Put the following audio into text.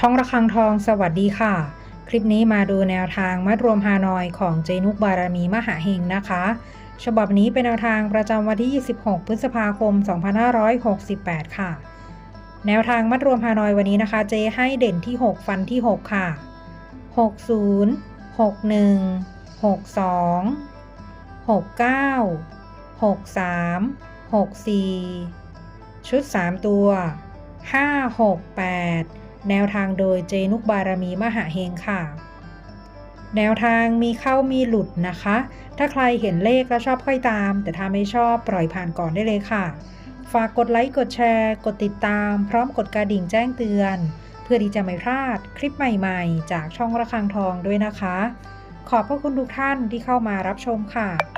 ช่องระฆังทองสวัสดีค่ะคลิปนี้มาดูแนวทางมัดรวมฮานอยของเจนุกบารมีมหาเฮงนะคะฉบับนี้เป็นแนวทางประจำวันที่ 26 พฤษภาคม 2568 ค่ะแนวทางมัดรวมฮานอยวันนี้นะคะเจให้เด่นที่ 6 ฟันที่ 6 ค่ะ 60 61 62 69 63 64 ชุด 3 ตัว 5 6 8 แนวทางโดยเจนุกบารมีมหาเฮงค่ะแนวทางมีเข้ามีหลุดนะคะถ้าใครเห็นเลขแล้วชอบค่อยตามแต่ถ้าไม่ชอบปล่อยผ่านก่อนได้เลยค่ะฝากกดไลค์กดแชร์กดติดตามพร้อมกดกระดิ่งแจ้งเตือนเพื่อที่จะไม่พลาดคลิปใหม่ๆจากช่องระฆังทองด้วยนะคะขอบพระคุณทุกท่านที่เข้ามารับชมค่ะ